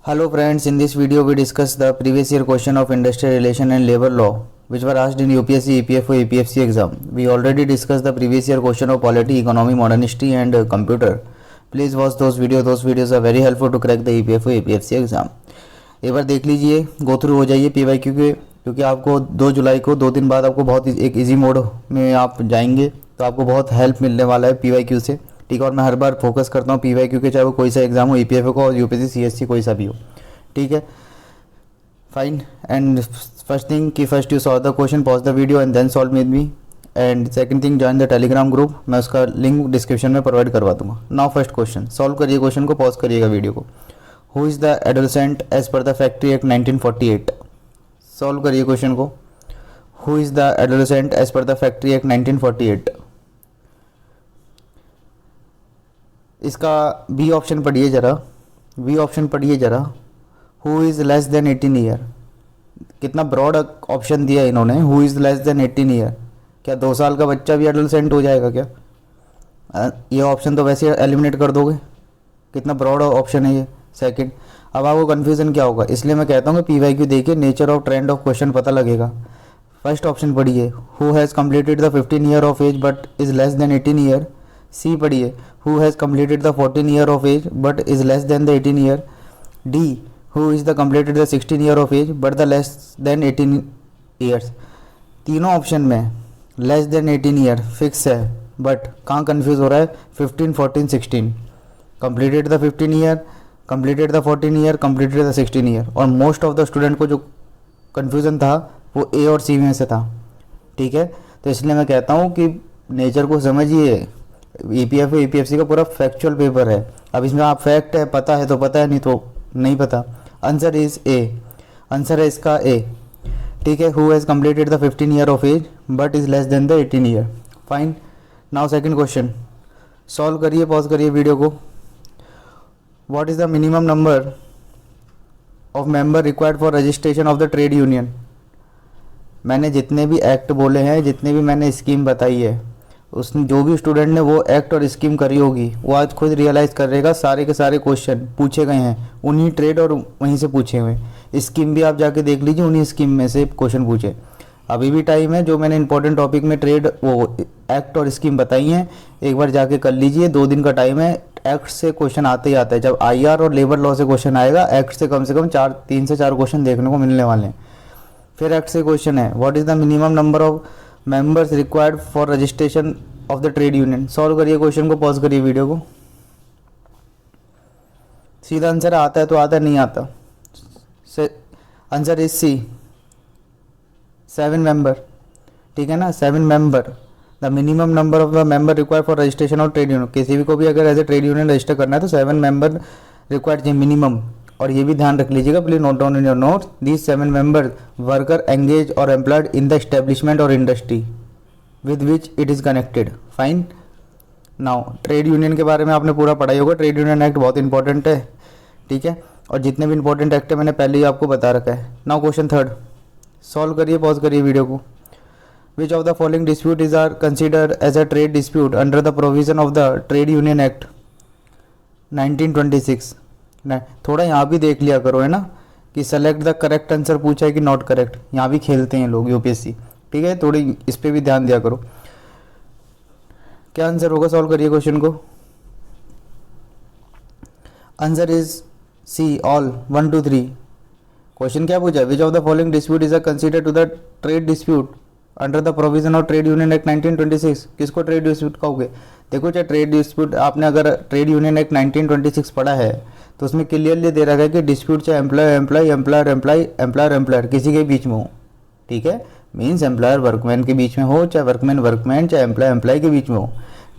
Hello friends, in this video we discuss the previous year question of industrial relation and labor law which were asked in UPSC, EPFO, APFC exam. We already discussed the previous year question of polity, economy, modern history and computer. Please watch those videos. Those videos are very helpful to crack the EPFO, APFC exam. एक बार देख लीजिए, go through हो जाइए PYQ के, क्योंकि आपको 2 जुलाई को 2 दिन बाद आपको बहुत एक इजी मोड में आप जाएंगे तो आपको बहुत हेल्प मिलने वाला है PYQ से। ठीक है, और मैं हर बार फोकस करता हूँ PYQ के, चाहे वो कोई सा एग्जाम हो, EPFO का और UPSC CSC कोई सा भी हो। ठीक है, फाइन। एंड फर्स्ट थिंग कि first you saw the question, pause the video and then solve with me. And second thing, join the Telegram group, मैं उसका लिंक डिस्क्रिप्शन में प्रोवाइड करवा दूंगा। नाउ फर्स्ट क्वेश्चन, सॉल्व करिए question को, pause करिएगा video को। Who is the adolescent age per the factory act 1948? Solve करिए क्वेश्चन को। Who is the adolescent age per the factory act 1948? इसका बी ऑप्शन पढ़िए ज़रा, बी ऑप्शन पढ़िए ज़रा। Who is less than 18 year, कितना ब्रॉड ऑप्शन दिया इन्होंने। Who is less than 18 year, क्या 2 साल का बच्चा भी एडोलसेंट हो जाएगा क्या? ये ऑप्शन तो वैसे एलिमिनेट कर दोगे, कितना ब्रॉड ऑप्शन है ये। सेकंड, अब आपको कन्फ्यूज़न क्या होगा, इसलिए मैं कहता हूँ कि PYQ देखिए, nature of trend of question पता लगेगा। फर्स्ट ऑप्शन पढ़िए, who has completed the 15 year of age but is less than 18 year. C पढ़िए, who has completed the 14 year of age but is less than the 18 year. D, who is the completed the 16 year of age but the less than 18 years. तीनों option में less than 18 year fix है, but कहाँ confuse हो रहा है? 15, 14, 16। Completed the 15 year, completed the 14 year, completed the 16 year. और most of the student को जो कन्फ्यूज़न था वो ए और सी में से था। ठीक है, तो इसलिए मैं कहता हूँ कि नेचर को समझिए। EPFO APFC का पूरा फैक्चुअल पेपर है। अब इसमें आप फैक्ट है पता है तो पता है, नहीं तो नहीं पता। आंसर इज ए, आंसर है इसका ए। ठीक है, who has completed the 15 year of age but is less than the 18 year. Fine. Now second question, solve करिए, पॉज करिए वीडियो को। What is the minimum number of member required for registration of the trade union? मैंने जितने भी act बोले हैं, जितने भी मैंने स्कीम बताई है, उसने जो भी स्टूडेंट ने वो एक्ट और स्कीम करी होगी वो आज खुद रियलाइज़ करेगा सारे के सारे क्वेश्चन पूछे गए हैं उन्हीं ट्रेड और वहीं से पूछे हुए। स्कीम भी आप जाके देख लीजिए, उन्हीं स्कीम में से क्वेश्चन पूछे। अभी भी टाइम है, जो मैंने इंपॉर्टेंट टॉपिक में ट्रेड वो एक्ट और स्कीम बताई हैं एक बार जाके कर लीजिए, 2 दिन का टाइम है। एक्ट से क्वेश्चन आते ही आता है, जब IR और लेबर लॉ से क्वेश्चन आएगा एक्ट से कम 3 से 4 क्वेश्चन देखने को मिलने वाले हैं। फिर एक्ट से क्वेश्चन है, what is the minimum number of members required for registration of the trade union. Solve करिए क्वेश्चन को, पॉज करिए वीडियो को। सीधा आंसर आता है तो आता है, नहीं आता। Answer is C, 7 member. ठीक है ना, 7 member the minimum number of the member required for registration of trade union. किसी भी को भी अगर as a trade union register करना है तो 7 मेंबर रिक्वायर्ड चाहिए मिनिमम। और ये भी ध्यान रख लीजिएगा, please note down in your notes, these 7 member worker engage और एम्प्लॉयड इन द एस्टेब्लिशमेंट और industry with which it is connected. Fine. Now trade union के बारे में आपने पूरा पढ़ाई होगा, ट्रेड यूनियन एक्ट बहुत इंपॉर्टेंट है। ठीक है, और जितने भी इंपॉर्टेंट एक्ट है मैंने पहले ही आपको बता रखा है। नाउ क्वेश्चन थर्ड, सॉल्व करिए, पॉज करिए वीडियो को। Which of the following dispute is are considered as a trade dispute under the provision of the trade union act 1926? थोड़ा यहाँ भी देख लिया करो, है ना, कि सेलेक्ट द करेक्ट आंसर पूछा है कि नॉट करेक्ट। यहाँ भी खेलते हैं लोग UPSC। ठीक है, थोड़ी इस पर भी ध्यान दिया करो। क्या आंसर होगा, सॉल्व करिए क्वेश्चन को। Answer is C, all 1 2 3। Question क्या पूछा? Which of the following dispute is considered to the trade dispute under the provision of trade union act 1926? किसको ट्रेड डिस्प्यूट कहोगे? देखो, चाहे ट्रेड डिस्प्यूट, आपने अगर ट्रेड यूनियन एक्ट 1926 पढ़ा है तो उसमें क्लियरली दे रखा है कि डिस्प्यूट चाहे employ employ, employer employ, employer employer किसी के बीच में हो। ठीक है, मीन्स एम्प्लॉयर वर्कमैन के बीच में हो, चाहे वर्कमैन वर्कमैन, चाहे एम्प्लॉय एम्प्लॉय के बीच में हो।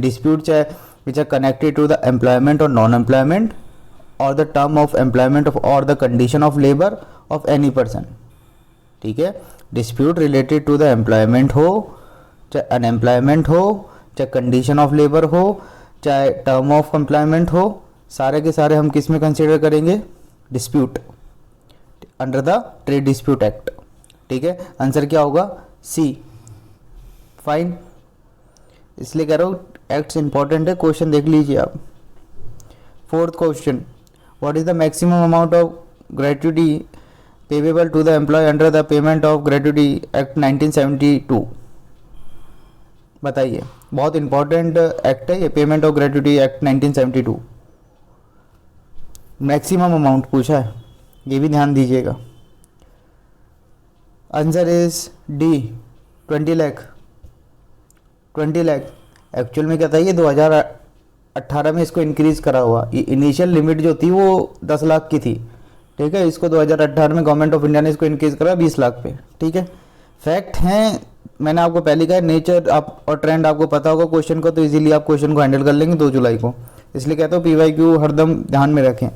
डिस्प्यूट चाहे which are connected to the employment और नॉन एम्प्लॉयमेंट और the term of employment of और the condition of labour of any person. ठीक है, dispute related to the employment हो, चाहे अनएम्प्लॉयमेंट हो, चाहे कंडीशन ऑफ लेबर हो, चाहे टर्म ऑफ एम्प्लॉयमेंट हो, सारे के सारे हम किस में कंसिडर करेंगे? Dispute under the trade dispute act. ठीक है, आंसर क्या होगा? सी। फाइन, इसलिए कह रहा हूँ एक्ट्स इंपॉर्टेंट है, क्वेश्चन देख लीजिए आप। Fourth question, what is the maximum amount of gratuity payable to the employee under the Payment of Gratuity Act 1972. बताइए, बहुत इंपॉर्टेंट एक्ट है ये, payment of gratuity act 1972. Maximum amount पूछा है, ये भी ध्यान दीजिएगा. Answer is D, 20 lakh. 20 lakh actual में क्या था, ये 2018 में इसको इंक्रीज करा हुआ. इनिशियल लिमिट जो थी वो 10 लाख की थी, ठीक है. इसको 2018 में गवर्नमेंट ऑफ इंडिया ने इसको इंक्रीज करा 20 लाख पे, ठीक है. फैक्ट हैं, मैंने आपको पहले कहा, नेचर आप और ट्रेंड आपको पता होगा क्वेश्चन को, तो इजीली आप क्वेश्चन को हैंडल कर लेंगे 2 जुलाई को. इसलिए कहता हूँ PYQ हरदम ध्यान में रखें.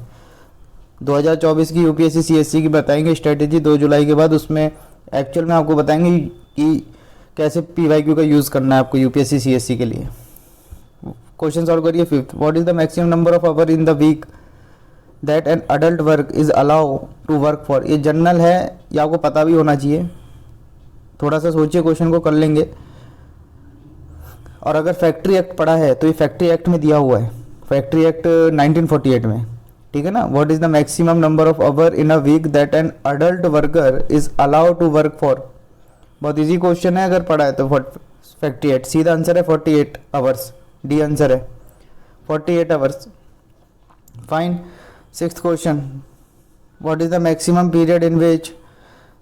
2024 की UPSC CSC की बताएंगे स्ट्रेटेजी 2 जुलाई के बाद, उसमें एक्चुअल में आपको बताएंगे कि कैसे PYQ का यूज़ करना है आपको UPSC CSC के लिए. क्वेश्चन सॉल्व करिए. 5th, what is the maximum number of hour in the week that an adult work is allow to work for. ये जनरल है, ये आपको पता भी होना चाहिए. थोड़ा सा सोचिए, क्वेश्चन को कर लेंगे. और अगर फैक्ट्री एक्ट पढ़ा है तो ये फैक्ट्री एक्ट में दिया हुआ है, फैक्ट्री एक्ट 1948 में, ठीक है ना. What is the maximum number of hour in a week that an adult worker is allowed to work for. बहुत इजी क्वेश्चन है अगर पढ़ा है तो. फैक्ट्री एक्ट, सीधा आंसर है 48 आवर्स. डी आंसर है 48 hours. Fine. 6th question, what is the maximum period in which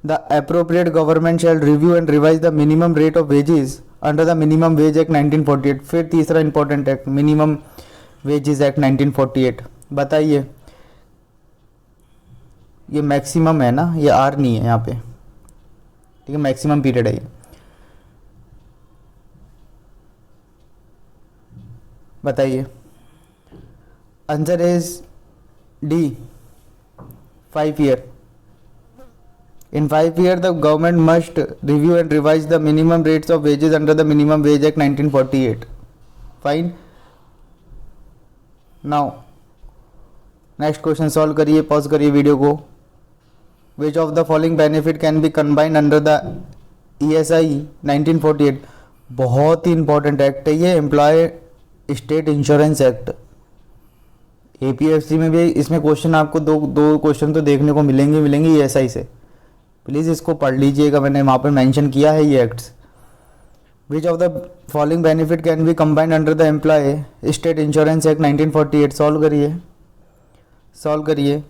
the appropriate government shall review and revise the minimum rate of wages under the Minimum Wage Act 1948. फिर तीसरा important act, minimum wages act 1948. बताइए, ये maximum है ना, ये are नहीं है यहाँ पे, ठीक है. मैक्सिमम पीरियड है ये. बताइए. Answer is D, 5 year. In 5 years, the government must review and revise the minimum rates of wages under the Minimum Wage Act 1948. Fine. Now, next question solve करिए, pause करिए वीडियो को. Which of the following benefit can be combined under the ESI 1948? बहुत ही important act है ये, employ state insurance act. APFC में भी इसमें question आपको दो क्वेश्चन तो देखने को मिलेंगे ESI से. प्लीज़ इसको पढ़ लीजिएगा, मैंने वहाँ पर मेंशन किया है ये acts. Which of the following benefit can be combined under the employ state insurance act 1948. Solve करिए.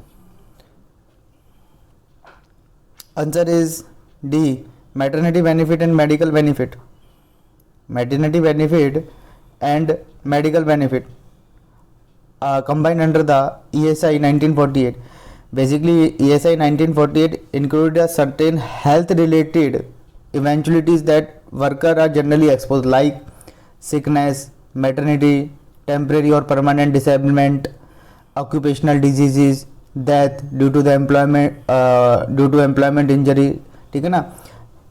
Answer is D, maternity benefit and medical benefit. Maternity benefit and medical benefit combined under the ESI 1948. Basically, ESI 1948 included a certain health-related eventualities that workers are generally exposed, like sickness, maternity, temporary or permanent disablement, occupational diseases, death due to employment injury. ठीक है ना.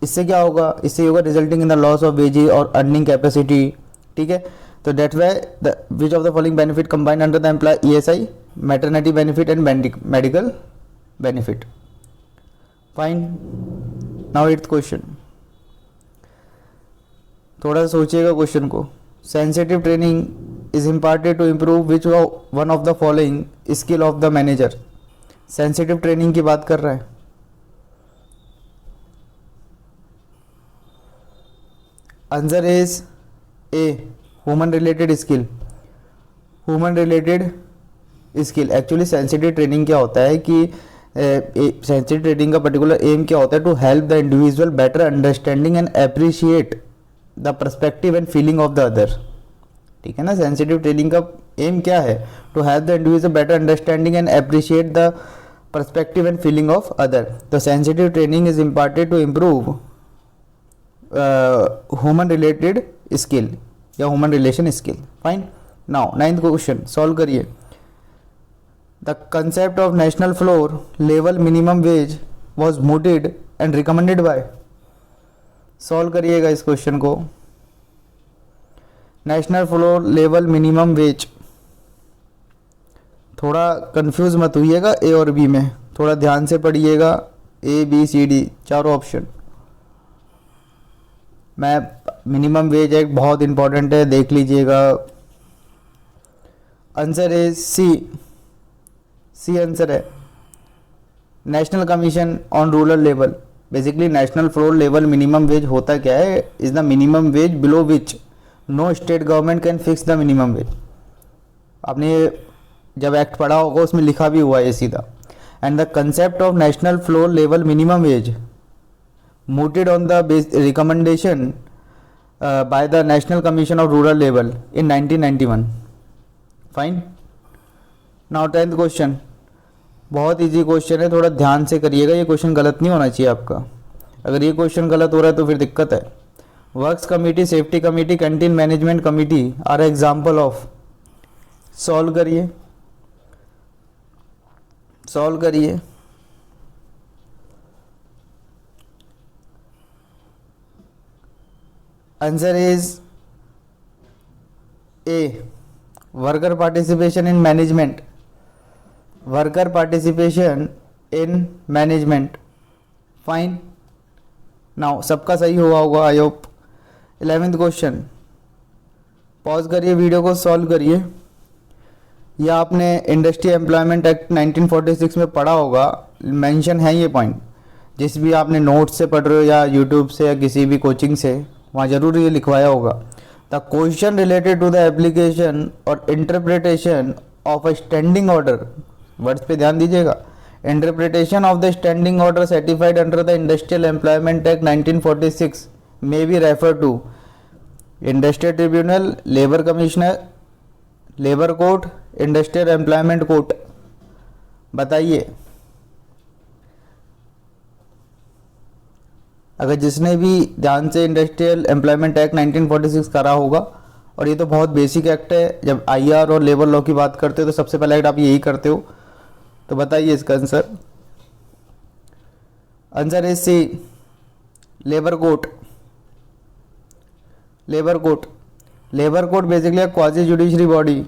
इससे क्या होगा, इससे होगा resulting in the loss of wages और earning capacity. ठीक है. तो that way the which of the following benefit combined under the employ ESI, maternity benefit and medical benefit. Fine. Now 8th question. थोड़ा सा सोचिएगा क्वेश्चन को. Sensitive training is imparted to improve which one of the following skill of the manager. Sensitive training की बात कर रहा है. Answer is A, human related skill. Human related skill. Actually sensitive training क्या होता है कि सेंसिटिव ट्रेनिंग का पर्टिकुलर एम क्या होता है, to help the individual better understanding and appreciate the perspective and feeling of the other. ठीक है ना. सेंसिटिव ट्रेनिंग का एम क्या है, to help the individual better understanding and appreciate the perspective and feeling of other. The sensitive training is imparted to improve human related skill या human relation skill. Fine. Now 9th question solve करिए. The concept of national floor level minimum wage was mooted and recommended by. Solve करिएगा इस question को. National floor level minimum wage, थोड़ा confuse मत होइएगा ए और B में, थोड़ा ध्यान से पढ़िएगा. ABCD चारों ऑप्शन. मैं मिनिमम वेज एक बहुत इंपॉर्टेंट है, देख लीजिएगा. Answer is C. C answer है. National commission on rural level, basically national floor level minimum wage होता क्या है, is the minimum wage below which no state government can fix the minimum wage. आपने जब act पढ़ा होगा उसमें लिखा भी हुआ है सीधा। And the concept of national floor level minimum veg mooted on the recommendation by the National Commission of Rural Level in 1991. Fine. Now 10th question, बहुत इजी क्वेश्चन है, थोड़ा ध्यान से करिएगा, ये क्वेश्चन गलत नहीं होना चाहिए आपका। अगर ये क्वेश्चन गलत हो रहा है तो फिर दिक्कत है। Works committee, safety committee, canteen management committee are example of. Solve करिए, सॉल्व करिए। Answer is A, worker participation in management, worker participation in management. Fine, now सबका सही हुआ होगा I hope. 11th question, pause करिए वीडियो को, solve करिए। यह आपने इंडस्ट्री एम्प्लॉयमेंट एक्ट 1946 में पढ़ा होगा, मेंशन है ये पॉइंट। जिस भी आपने नोट्स से पढ़ रहे हो या यूट्यूब से या किसी भी कोचिंग से, वहाँ जरूर ये लिखवाया होगा। The question related to the application और interpretation of a standing order, words पे ध्यान दीजिएगा। Interpretation of the standing order certified under the industrial employment act 1946 may be refer to industrial tribunal, labour commissioner, labour court, industrial employment court. बताइए, अगर जिसने भी ध्यान से इंडस्ट्रियल एम्प्लॉयमेंट एक्ट 1946 करा होगा, और ये तो बहुत बेसिक एक्ट है, जब आईआर और लेबर लॉ की बात करते हो तो सबसे पहला एक्ट आप यही करते हो, तो बताइए इसका answer. Answer is C, labour court. Labour court, labour court basically a quasi judiciary body,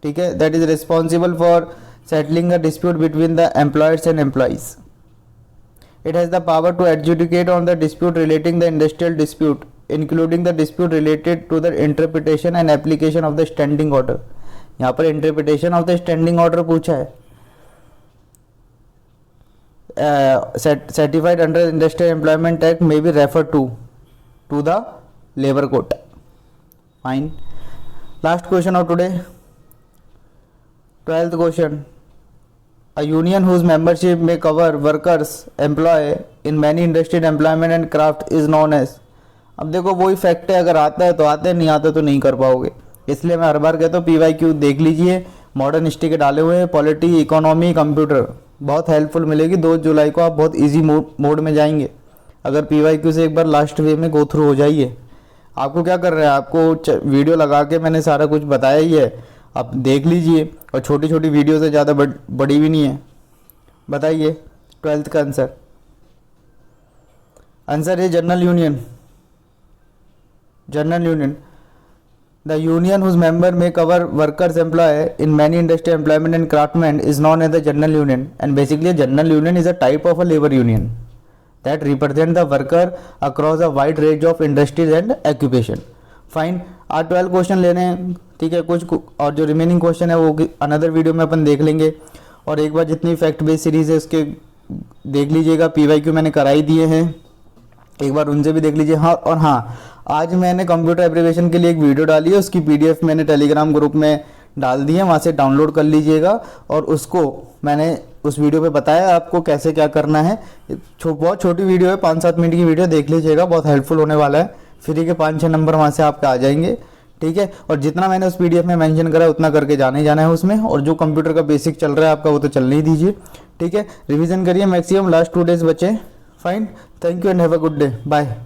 ठीक है, that is responsible for settling a dispute between the employers and employees. It has the power to adjudicate on the dispute relating the industrial dispute, including the dispute related to the interpretation and application of the standing order. यहाँ पर interpretation of the standing order पूछा है। Certified under the Industrial Employment Act may be referred to the labor court. Fine. Last question of today. 12th question. A union whose membership may cover workers employed in many industrial employment and craft is known as। अब देखो वही fact है, अगर आता है तो आते हैं, नहीं आता तो नहीं कर पाओगे। इसलिए मैं हर बार कहता हूँ PYQ देख लीजिए, मॉडर्न हिस्ट्री के डाले हुए हैं, पॉलिटी, इकोनॉमी, कंप्यूटर, बहुत हेल्पफुल मिलेगी। 2 जुलाई को आप बहुत ईजी मोड में जाएंगे अगर PYQ से एक बार लास्ट वे में गो थ्रू हो जाइए। आपको क्या कर रहा है, आपको वीडियो लगा के मैंने सारा कुछ बताया ही है, आप देख लीजिए, और छोटी छोटी वीडियो से ज़्यादा बड़ी भी नहीं है। बताइए 12th का आंसर। आंसर है general union. General union, the union whose member may cover workers employ in many industrial employment and craftsman is known as the general union, and basically general union is a type of a labour union that represent the worker across a wide range of industries and occupation. Fine, आज 12 question लेने हैं, ठीक है, कुछ और जो remaining question है वो अनदर वीडियो में अपन देख लेंगे। और एक बार जितनी फैक्ट बेस्ड सीरीज है उसके देख लीजिएगा, PYQ मैंने कराई दिए हैं, एक बार उनसे भी देख लीजिए। हाँ, और हाँ, आज मैंने कंप्यूटर एब्रिविएशन के लिए एक वीडियो डाली है, उसकी PDF मैंने टेलीग्राम ग्रुप में डाल दी है, वहाँ से डाउनलोड कर लीजिएगा। और उसको मैंने उस वीडियो पे बताया आपको कैसे क्या करना है। बहुत छोटी वीडियो है, 5-7 मिनट की वीडियो, देख लीजिएगा, बहुत हेल्पफुल होने वाला है। फ्री के 5-6 नंबर वहाँ से आपके आ जाएंगे, ठीक है। और जितना मैंने उस PDF में मेंशन करा है उतना करके जाना ही जाना है उसमें। और जो कंप्यूटर का बेसिक चल रहा है आपका वो तो चलने ही दीजिए, ठीक है। रिवीजन करिए, मैक्सिमम लास्ट 2 डेज बचे। Fine, thank you and have a good day, bye.